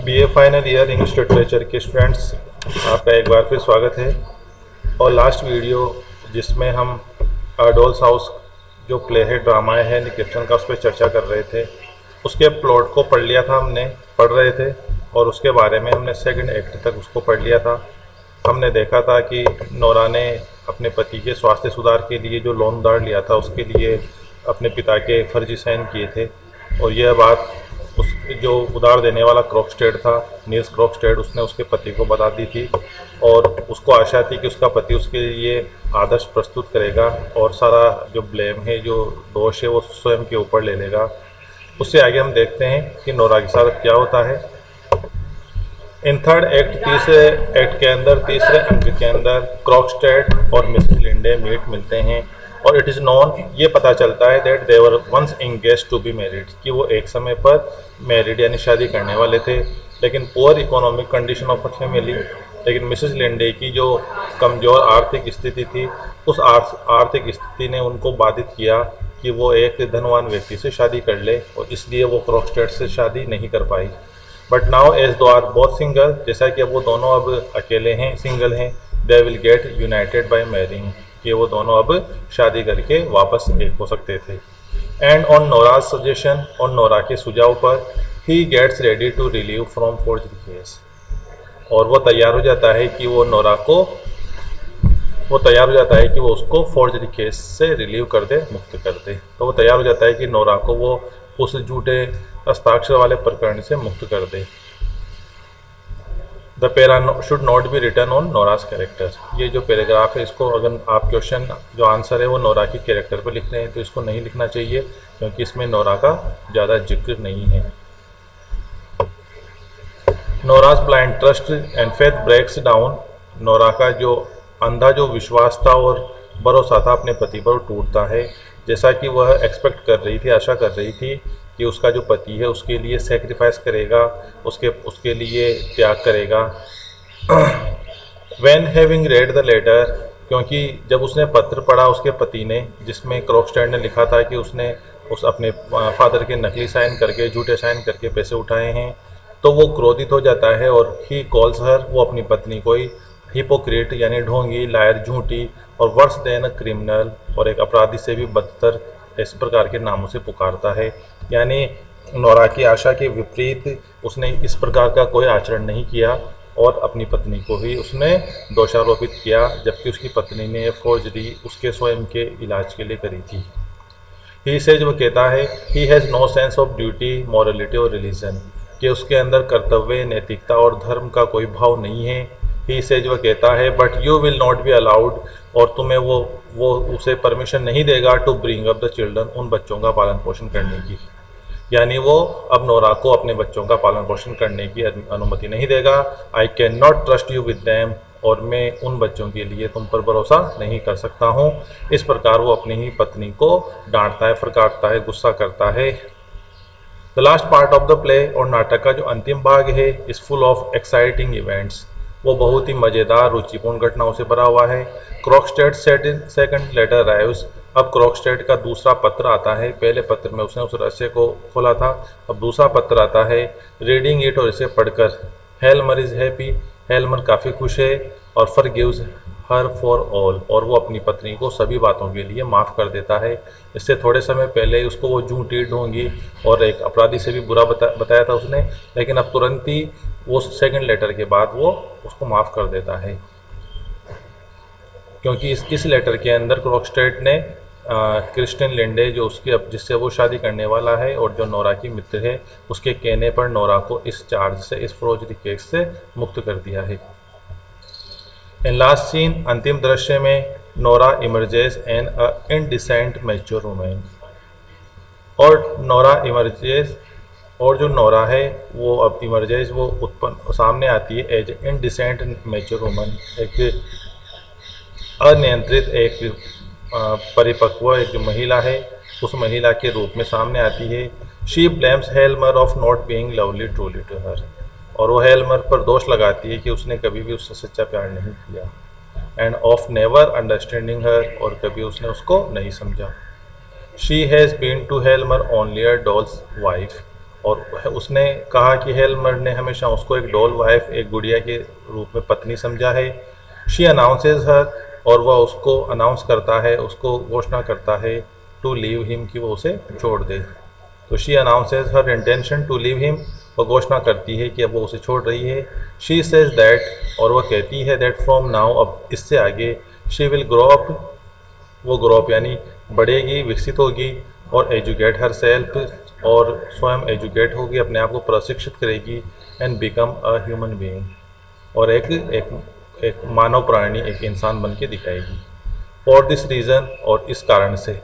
BA final year English literature के students, आपका एक बार फिर स्वागत है। और लास्ट वीडियो जिसमें हम डॉल्स हाउस जो प्ले है, ड्रामा है निक गिब्सन का, उस पर चर्चा कर रहे थे। उसके प्लॉट को पढ़ लिया था, हमने पढ़ रहे थे और उसके बारे में हमने सेकंड एक्ट तक उसको पढ़ लिया था। हमने देखा था कि नोरा ने अपने पति के स्वास्थ्य सुधार के लिए जो लोन उधार लिया था उसके लिए अपने पिता के फर्जी साइन किए थे, और यह बात उस जो उधार देने वाला क्रॉक्स्टेड था, नील्स क्रॉक्स्टेड, उसने उसके पति को बता दी थी और उसको आशा थी कि उसका पति उसके लिए आदर्श प्रस्तुत करेगा और सारा जो ब्लेम है, जो दोष है, वो स्वयं के ऊपर ले लेगा। उससे आगे हम देखते हैं कि नोरा के साथ क्या होता है। इन थर्ड एक्ट, तीसरे एक्ट के अंदर, तीसरे अंक के अंदर क्रॉक्स्टेड और मिसेस लिंडे मिलते हैं और इट इज़ नॉन, ये पता चलता है that they were once engaged to be married, कि वो एक समय पर मैरिड यानी शादी करने वाले थे। लेकिन poor economic condition of a family, लेकिन मिसेस लिंडे की जो कमज़ोर आर्थिक स्थिति थी, उस आर्थिक स्थिति ने उनको बाधित किया कि वो एक धनवान व्यक्ति से शादी कर ले, और इसलिए वो क्रॉक्स्टेड से शादी नहीं कर पाई। बट नाउ एज दो आर बोथ सिंगल, जैसा कि अब वो दोनों अब अकेले हैं, सिंगल हैं, they will get united by marrying, कि वो दोनों अब शादी करके वापस एक हो सकते थे। एंड ऑन नोराज सजेशन, और नोरा के सुझाव पर, ही gets ready to relieve from forgery case, और वो तैयार हो जाता है कि वो उसको फोर्जरी केस से रिलीव कर दे, मुक्त कर दे। तो वो तैयार हो जाता है कि नोरा को वो उस झूठे हस्ताक्षर वाले प्रकरण से मुक्त कर दे। The para should not be written on Nora's character, ये जो पैराग्राफ है, इसको अगर आप क्वेश्चन जो आंसर है वो नोरा के कैरेक्टर पर लिख रहे हैं तो इसको नहीं लिखना चाहिए, क्योंकि इसमें नोरा का ज़्यादा जिक्र नहीं है। Nora's blind trust and faith breaks down, Nora का जो अंधा जो विश्वास था और भरोसा था अपने पति पर, टूटता है। जैसा कि वह एक्सपेक्ट कर रही थी, आशा कर रही थी कि उसका जो पति है उसके लिए सेक्रीफाइस करेगा, उसके लिए त्याग करेगा। When having read the letter, क्योंकि जब उसने पत्र पढ़ा उसके पति ने, जिसमें क्रॉक्स्टेड ने लिखा था कि उसने अपने फादर के नकली साइन करके, झूठे साइन करके पैसे उठाए हैं, तो वो क्रोधित हो जाता है और ही कॉल्स हर, वो अपनी पत्नी को ही हिपोक्रेट यानी ढोंगी, लायर, झूठी, और वर्स देन क्रिमिनल, और एक अपराधी से भी बदतर, इस प्रकार के नामों से पुकारता है। यानी नोरा की आशा के विपरीत उसने इस प्रकार का कोई आचरण नहीं किया और अपनी पत्नी को ही उसने दोषारोपित किया, जबकि उसकी पत्नी ने फौजरी उसके स्वयं के इलाज के लिए करी थी। ही सेज, वो कहता है, he has no sense of duty, morality और रिलीजन, कि उसके अंदर कर्तव्य, नैतिकता और धर्म का कोई भाव नहीं है। ही सेज, वो कहता है, but you will not be allowed, और तुम्हें वो उसे परमिशन नहीं देगा, to bring up the children, उन बच्चों का पालन पोषण करने की। यानी वो अब नोरा को अपने बच्चों का पालन पोषण करने की अनुमति नहीं देगा। I can not trust you with them, और मैं उन बच्चों के लिए तुम पर भरोसा नहीं कर सकता हूँ। इस प्रकार वो अपनी ही पत्नी को डांटता है, फटकारता है, गुस्सा करता है। The last part of the play, और नाटक का जो अंतिम भाग है, is full of exciting events, वो बहुत ही मज़ेदार, रुचिपूर्ण घटनाओं से भरा हुआ है। क्रॉक्स्टेड सेकंड लेटर अराइव्स, अब क्रॉक्स्टेड का दूसरा पत्र आता है। पहले पत्र में उसने उस रहस्य को खोला था, अब दूसरा पत्र आता है। रीडिंग इट, और इसे पढ़कर, हेलमर इज़ हैप्पी, हेलमर काफ़ी खुश है, और फॉरगिव्स हर फॉर ऑल, और वो अपनी पत्नी को सभी बातों के लिए माफ़ कर देता है। इससे थोड़े समय पहले उसको वो झूठी, ढोंगी और एक अपराधी से भी बुरा बताया था उसने, लेकिन अब तुरंत ही वो सेकंड लेटर के बाद वो उसको माफ़ कर देता है, क्योंकि इस लेटर के अंदर क्रॉक्स्टेड ने क्रिस्टिन लिंडे, जो उसकी अब जिससे वो शादी करने वाला है और जो नोरा की मित्र है, उसके कहने पर नोरा को इस चार्ज से, इस फौजरी केस से मुक्त कर दिया है। इन लास्ट सीन, अंतिम दृश्य में, Nora emerges an indecent mature women, और नोरा इमर्जेस, और जो नोरा है वो अब इमर्जेस, वो उत्पन्न सामने आती है एज इनडिसेंट मैच्योर वुमन, एक अनियंत्रित, एक परिपक्व एक जो महिला है, उस महिला के रूप में सामने आती है। She blames Helmer of not being lovely truly to her, और वो हेलमर पर दोष लगाती है कि उसने कभी भी उससे सच्चा प्यार नहीं किया। And of never understanding her, और कभी उसने उसको नहीं समझा। She has been to Helmer only a doll's wife, और उसने कहा कि हेल्मर ने हमेशा उसको एक डॉल वाइफ, एक गुड़िया के रूप में पत्नी समझा है। शी अनाउंसेस हर, और वह उसको अनाउंस करता है, उसको घोषणा करता है टू लीव हिम, कि वो उसे छोड़ दे। तो she announces her intention to leave him, वह घोषणा करती है कि अब वो उसे छोड़ रही है। शी सेज दैट, और वह कहती है दैट फ्रॉम नाउ, अब इससे आगे, शी विल ग्रो अप, वो ग्रो अप यानी बढ़ेगी, विकसित होगी, और एजुकेट हर सेल्फ, और स्वयं एजुकेट होगी, अपने आप को प्रशिक्षित करेगी, and become a human being, और एक मानव प्राणी, एक इंसान बन के दिखाएगी। फॉर दिस रीज़न, और इस कारण से,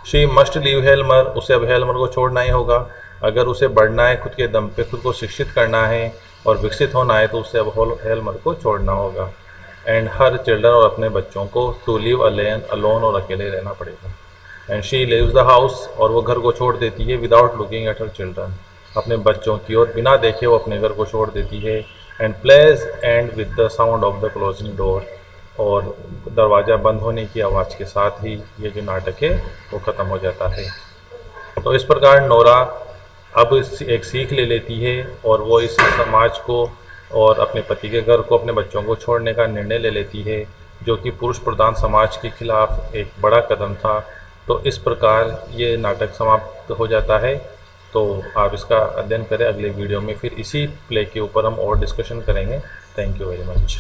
शी मस्ट लीव हेल्मर, उसे अब हेल्मर को छोड़ना ही होगा। अगर उसे बढ़ना है, खुद के दम पे खुद को शिक्षित करना है और विकसित होना है, तो उसे अब हेल्मर को छोड़ना होगा। एंड हर चिल्ड्रन, और अपने बच्चों को, टू लिव अलोन, और अकेले रहना पड़ेगा। And she leaves the house, और वो घर को छोड़ देती है, without looking at her children, अपने बच्चों की ओर बिना देखे वो अपने घर को छोड़ देती है। And plays and with the sound of the closing door, और दरवाज़ा बंद होने की आवाज़ के साथ ही ये जो नाटक है वो ख़त्म हो जाता है। तो इस प्रकार नोरा अब एक सीख ले लेती है, और वो इस समाज को और अपने पति के घर को, अपने बच्चों को छोड़ने का निर्णय ले लेती है, जो कि पुरुष प्रधान समाज के खिलाफ एक बड़ा कदम था। तो इस प्रकार ये नाटक समाप्त हो जाता है। तो आप इसका अध्ययन करें। अगले वीडियो में फिर इसी प्ले के ऊपर हम और डिस्कशन करेंगे। Thank you very much.